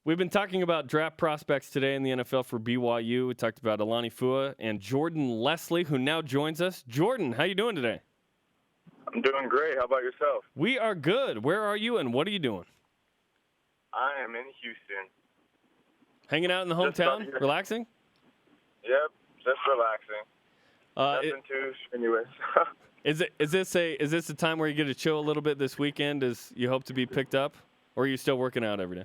We've been talking about draft prospects today in the NFL for BYU. We talked about Alani Fua and Jordan Leslie, who now joins us. Jordan, how you doing today? I'm doing great. How about yourself? We are good. Where are you and what are you doing? I am in Houston. Hanging out in the hometown, relaxing? Yep, just relaxing. Nothing too strenuous. Is this a time where you get to chill a little bit this weekend as you hope to be picked up, or are you still working out every day?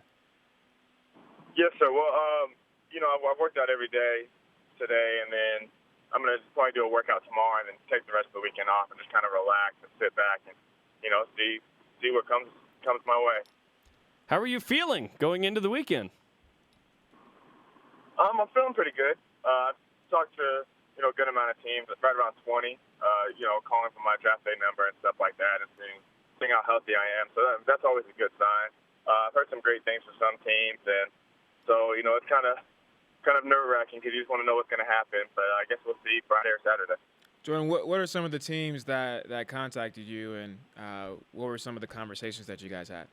Yes, sir. Well, I've worked out every day today, and then I'm gonna probably do a workout tomorrow, and then take the rest of the weekend off and just kind of relax and sit back and see what comes my way. How are you feeling going into the weekend? I'm feeling pretty good. I've talked to a good amount of teams, right around 20. Calling for my draft day number and stuff like that, and seeing how healthy I am. So that's always a good sign. I've heard some great things from some teams, and so it's kind of nerve-wracking because you just want to know what's going to happen. But I guess we'll see Friday or Saturday. Jordan, what are some of the teams that contacted you, and what were some of the conversations that you guys had?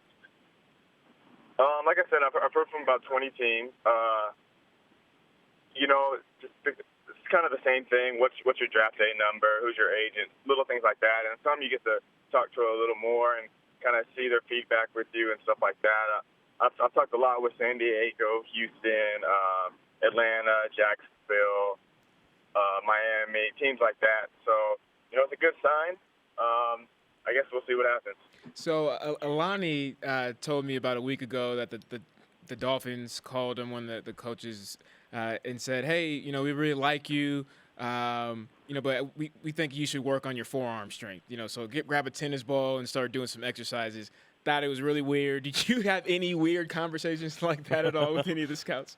Like I said, I've heard from about 20 teams. It's kind of the same thing. What's your draft day number? Who's your agent? Little things like that. And some you get to talk to a little more and kind of see their feedback with you and stuff like that. I've talked a lot with San Diego, Houston, Atlanta, Jacksonville, Miami, teams like that. So, it's a good sign. I guess we'll see what happens. So Alani told me about a week ago that the Dolphins called him, one of the coaches, and said, hey, we really like you, but we think you should work on your forearm strength. So grab a tennis ball and start doing some exercises. Thought it was really weird. Did you have any weird conversations like that at all with any of the scouts?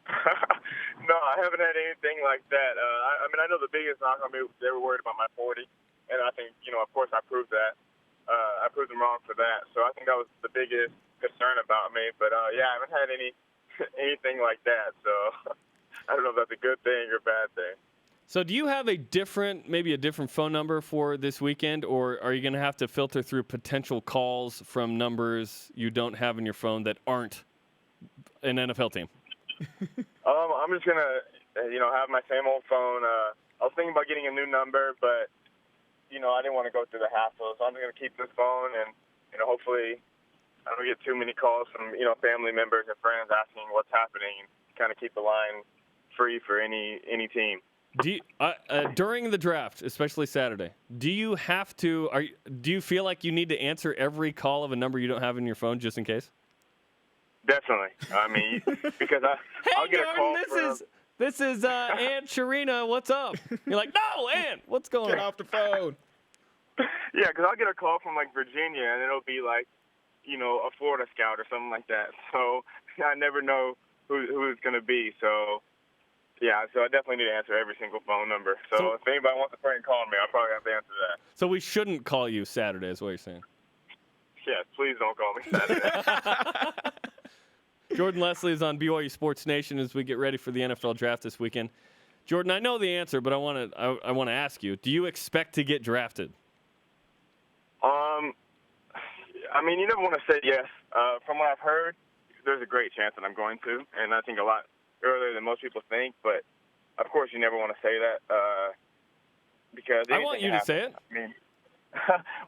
No, I haven't had anything like that. I know the biggest knock on me, they were worried about my 40, and I think, of course, I proved that. I proved them wrong for that. So I think that was the biggest concern about me. But, I haven't had anything like that. So I don't know if that's a good thing or a bad thing. So do you have maybe a different phone number for this weekend, or are you going to have to filter through potential calls from numbers you don't have in your phone that aren't an NFL team? I'm just going to, have my same old phone. I was thinking about getting a new number, but, I didn't want to go through the hassle. So I'm going to keep this phone, and, hopefully I don't get too many calls from, family members and friends asking what's happening, and kind of keep the line free for any team. During the draft, especially Saturday, do you feel like you need to answer every call of a number you don't have in your phone just in case? Definitely. I mean, because I'll get a call This is Aunt Sharina. What's up? You're like, no, Aunt, what's going on? Get off the phone. Yeah, because I'll get a call from, Virginia, and it'll be, a Florida scout or something like that. So I never know who it's going to be. So, yeah, so I definitely need to answer every single phone number. So if anybody wants to prank call me, I'll probably have to answer that. So we shouldn't call you Saturday is what you're saying? Yes, please don't call me Saturday. Jordan Leslie is on BYU Sports Nation as we get ready for the NFL draft this weekend. Jordan, I know the answer, but I want to ask you: do you expect to get drafted? You never want to say yes. From what I've heard, there's a great chance that I'm going to, and I think a lot earlier than most people think. But of course, you never want to say that because I want you to say it.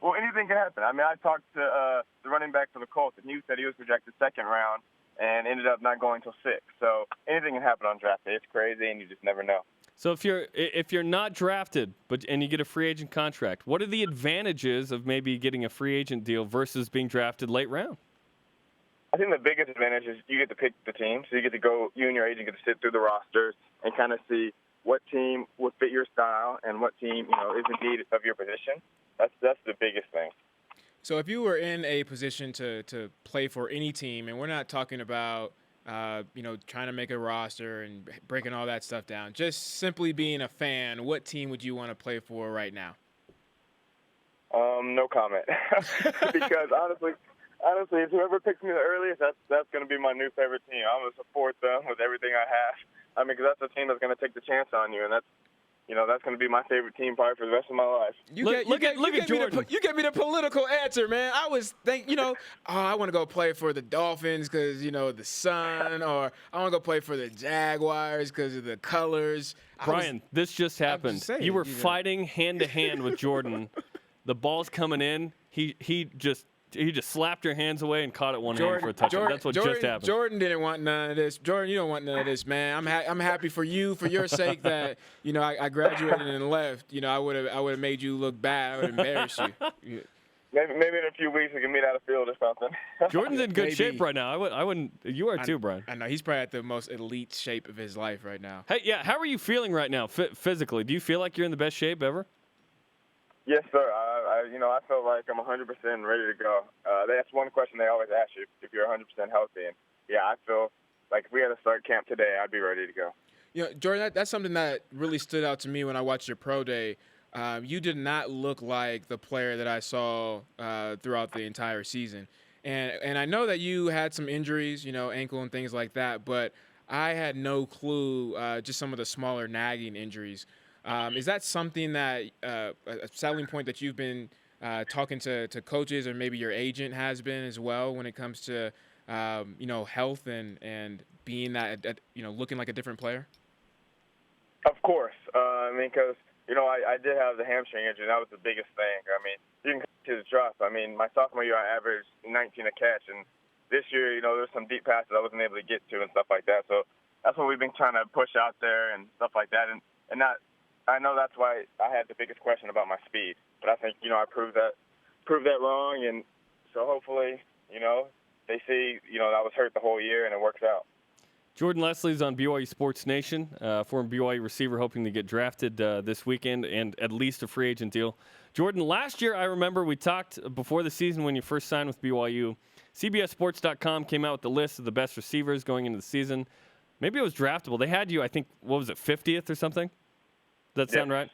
Well, anything can happen. I talked to the running back for the Colts, and he said he was projected second round and ended up not going till 6. So anything can happen on draft day. It's crazy, and you just never know. So if you're not drafted and you get a free agent contract, what are the advantages of maybe getting a free agent deal versus being drafted late round? I think the biggest advantage is you get to pick the team. So you get to go, you and your agent get to sit through the rosters and kind of see what team would fit your style and what team is in need of your position. That's the biggest thing. So if you were in a position to play for any team, and we're not talking about trying to make a roster and breaking all that stuff down, just simply being a fan, what team would you want to play for right now? No comment. Because honestly, if whoever picks me the earliest, that's going to be my new favorite team. I'm going to support them with everything I have. Because that's the team that's going to take the chance on you, and that's going to be my favorite team probably for the rest of my life. Look at Jordan. You gave me the political answer, man. I was I want to go play for the Dolphins because, the sun, or I want to go play for the Jaguars because of the colors. Brian, this just happened. saying, You were fighting hand to hand with Jordan. The ball's coming in. He just slapped your hands away and caught it one hand for a touchdown. That's what just happened. Jordan didn't want none of this. Jordan, you don't want none of this, man. I'm happy for you, for your sake, that I graduated and left. I would have made you look bad. I would have embarrassed you. Maybe in a few weeks we can meet out of field or something. Jordan's in good shape right now. I wouldn't. You are too, Brian. I know he's probably at the most elite shape of his life right now. Hey, yeah. How are you feeling right now, physically? Do you feel like you're in the best shape ever? Yes, sir. I feel like I'm 100% ready to go. That's one question they always ask you, if you're 100% healthy. And, yeah, I feel like if we had to start camp today, I'd be ready to go. Jordan, that's something that really stood out to me when I watched your pro day. You did not look like the player that I saw throughout the entire season. And I know that you had some injuries, ankle and things like that, but I had no clue just some of the smaller nagging injuries. Is that something that a selling point that you've been talking to coaches, or maybe your agent has been as well, when it comes to health and being that looking like a different player? Of course, because I did have the hamstring injury. That was the biggest thing. You can see the drop. My sophomore year I averaged 19 a catch, and this year there's some deep passes I wasn't able to get to and stuff like that. So that's what we've been trying to push out there and stuff like that. And that. I know that's why I had the biggest question about my speed, but I think I proved that wrong, and so hopefully they see I was hurt the whole year and it works out. Jordan Leslie's on BYU Sports Nation, former BYU receiver hoping to get drafted this weekend and at least a free agent deal. Jordan, last year I remember we talked before the season when you first signed with BYU. CBSSports.com came out with the list of the best receivers going into the season. Maybe it was draftable. They had you, I think, 50th or something? Does that sound right?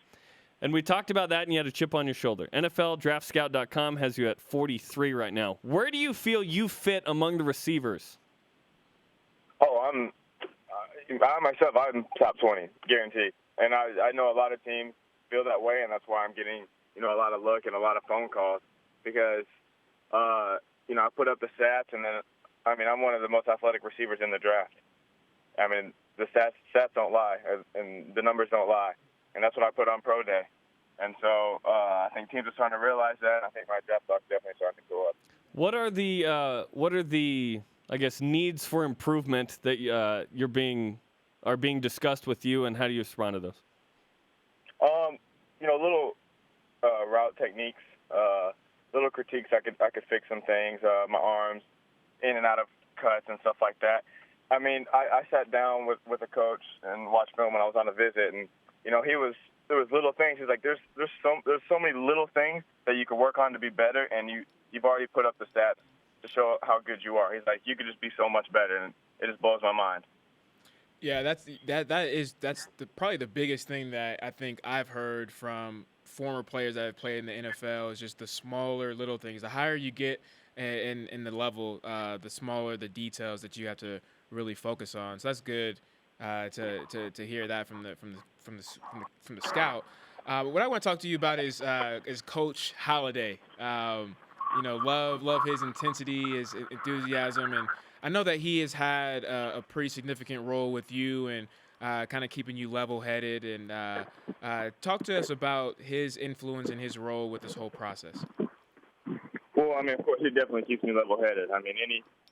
And we talked about that, and you had a chip on your shoulder. NFLDraftScout.com has you at 43 right now. Where do you feel you fit among the receivers? Oh, I myself, I'm top 20, guaranteed. And I know a lot of teams feel that way, and that's why I'm getting, a lot of look and a lot of phone calls because, I put up the stats, and then, I'm one of the most athletic receivers in the draft. The stats don't lie, and the numbers don't lie. And that's what I put on pro day. And so I think teams are starting to realize that. I think my draft stock's definitely starting to go up. What are the I guess needs for improvement that are being discussed with you, and how do you respond to those? Little route techniques, little critiques. I could fix some things. My arms in and out of cuts and stuff like that. I sat down with a coach and watched film when I was on a visit, and there was little things. He's like, there's so many little things that you could work on to be better, and you've already put up the stats to show how good you are. He's like, you could just be so much better, and it just blows my mind. Yeah, that's probably the biggest thing that I think I've heard from former players that have played in the NFL is just the smaller little things. The higher you get in the level, the smaller the details that you have to really focus on. So that's good to hear that from the scout. What I want to talk to you about is Coach Holiday. Love his intensity, his enthusiasm, and I know that he has had a pretty significant role with you and kind of keeping you level-headed. And talk to us about his influence and his role with this whole process. Well, of course, he definitely keeps me level-headed.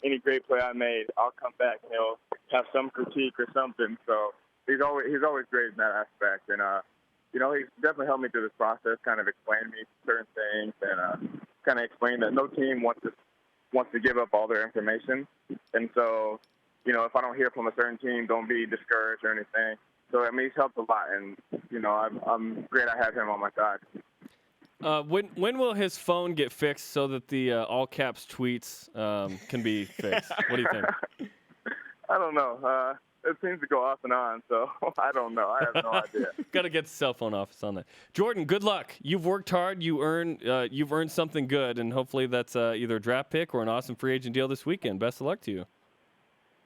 Any great play I made, I'll come back and he'll have some critique or something. So he's always great in that aspect. And he's definitely helped me through this process, kind of explain to me certain things, and kind of explain that no team wants to give up all their information. And so, if I don't hear from a certain team, don't be discouraged or anything. So he's helped a lot, and I'm great I have him on my side. When will his phone get fixed so that the all caps tweets can be fixed? What do you think? I don't know. It seems to go off and on, so I don't know. I have no idea. Got to get the cell phone off. It's on that. Jordan, good luck. You've worked hard. You've earned something good, and hopefully that's either a draft pick or an awesome free agent deal this weekend. Best of luck to you.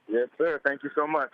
Yes, sir. Thank you so much.